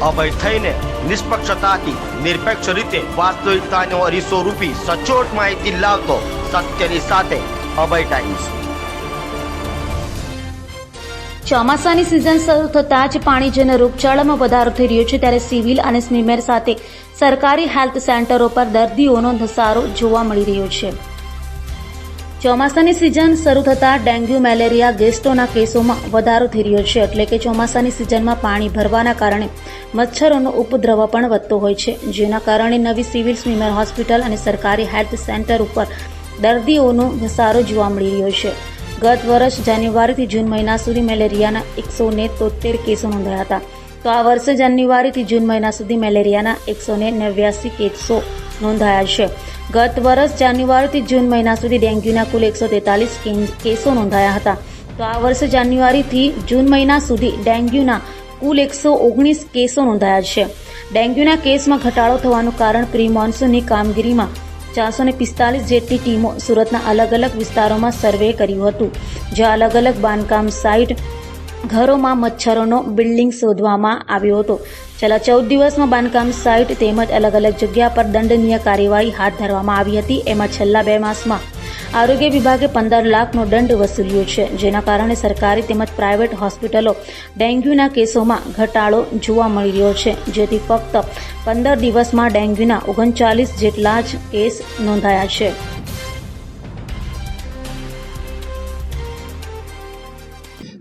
અભય થઈને નિષ્પક્ષતાથી નિરપેક્ષ રીતે વાસ્તવિકતાનો અરીસો રૂપી સચોટ માહિતી લાવતો સત્યની સાથે અભય ટાઈમ્સ। ચોમાસાની સિઝન શરૂ થતાં જ પાણીજન્ય રોગચાળામાં વધારો થઈ રહ્યો છે, ત્યારે સિવિલ અને સ્મીમેર સાથે સરકારી હેલ્થ સેન્ટરો પર દર્દીઓનો ધસારો જોવા મળી રહ્યો છે। ચોમાસાની સિઝન શરૂ થતાં ડેન્ગ્યુ, મેલેરિયા, ગેસ્ટ્રોના કેસોમાં વધારો થઈ રહ્યો છે। એટલે કે ચોમાસાની સિઝનમાં પાણી ભરવાના કારણે મચ્છરોનો ઉપદ્રવ પણ વધતો હોય છે, જેના કારણે નવી સિવિલ, સ્મીમેર હોસ્પિટલ અને સરકારી હેલ્થ સેન્ટર ઉપર દર્દીઓનો ધસારો જોવા મળી રહ્યો છે। ગત વર્ષ જાન્યુઆરીથી જૂન મહિના સુધી મેલેરિયાના 173 કેસો નોંધાયા હતા, તો આ વર્ષે જાન્યુઆરીથી જૂન મહિના સુધી મેલેરિયાના 189 કેસો નોંધાયા છે। ગત વર્ષ જાન્યુઆરીથી જૂન મહિના સુધી ડેન્ગ્યુના કુલ 143 કેસો નોંધાયા હતા, તો આ વર્ષે જાન્યુઆરીથી જૂન મહિના સુધી ડેન્ગ્યુના કુલ 119 કેસો નોંધાયા છે। ડેન્ગ્યુના કેસમાં ઘટાડો થવાનું કારણ પ્રી મોન્સૂનની કામગીરીમાં 445 જેટલી ટીમો સુરતના અલગ અલગ વિસ્તારોમાં સર્વે કર્યું હતું, જ્યાં અલગ અલગ બાંધકામ સાઇટ, ઘરોમાં મચ્છરોનો બિલ્ડિંગ શોધવામાં આવ્યો હતો। છેલ્લા 14 દિવસમાં બાંધકામ સાઇટ તેમજ અલગ અલગ જગ્યા પર દંડનીય કાર્યવાહી હાથ ધરવામાં આવી હતી। એમાં છેલ્લા 2 માસમાં આરોગ્ય વિભાગે 15 લાખનો દંડ વસૂલ્યો છે, જેના કારણે સરકારી તેમજ પ્રાઇવેટ હોસ્પિટલો ડેન્ગ્યુના કેસોમાં ઘટાડો જોવા મળી રહ્યો છે, જેથી ફક્ત 15 દિવસમાં ડેન્ગ્યુના 39 જેટલા જ કેસ નોંધાયા છે।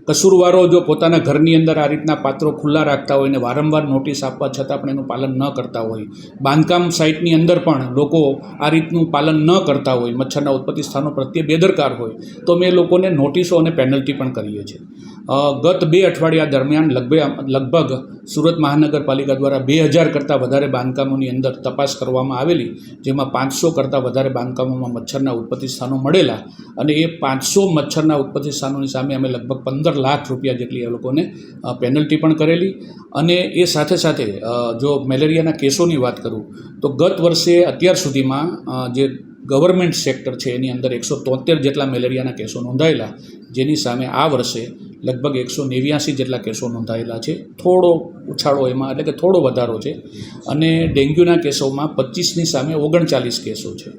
કસૂરવારો જો પોતાના ઘરની અંદર આ રીતના પાત્રો ખુલ્લા રાખતા હોય ને વારંવાર નોટિસ આપવા છતાં પણ એનું પાલન ન કરતા હોય, બાંધકામ સાઇટની અંદર પણ લોકો આ રીતનું પાલન ન કરતા હોય, મચ્છરના ઉત્પત્તિ સ્થાનો પ્રત્યે બેદરકાર હોય, તો અમે લોકોને નોટિસો અને પેનલ્ટી પણ કરીએ છીએ। ગત 2 અઠવાડિયા દરમિયાન લગભગ સુરત મહાનગરપાલિકા દ્વારા 2000 કરતાં વધારે બાંધકામોની અંદર તપાસ કરવામાં આવેલી, જેમાં 500 કરતાં વધારે બાંધકામોમાં મચ્છરના ઉત્પત્તિ સ્થાનો મળેલા, અને એ 500 મચ્છરના ઉત્પત્તિ સ્થાનોની સામે અમે લગભગ 15 લાખ રૂપિયા જેટલી એ લોકોને પેનલ્ટી પણ કરેલી। અને એ સાથે સાથે જો મેલેરિયાના કેસોની વાત કરું તો ગત વર્ષે અત્યાર સુધીમાં જે ગવર્મેન્ટ સેક્ટર છે એની અંદર 173 જેટલા મેલેરિયાના કેસો નોંધાયેલા, જેની સામે આ વર્ષે લગભગ 189 જેટલા કેસો નોંધાયેલા છે। થોડો ઉછાળો એમાં, એટલે કે થોડો વધારો છે। અને ડેન્ગ્યુના કેસોમાં 25ની સામે 39 કેસો છે।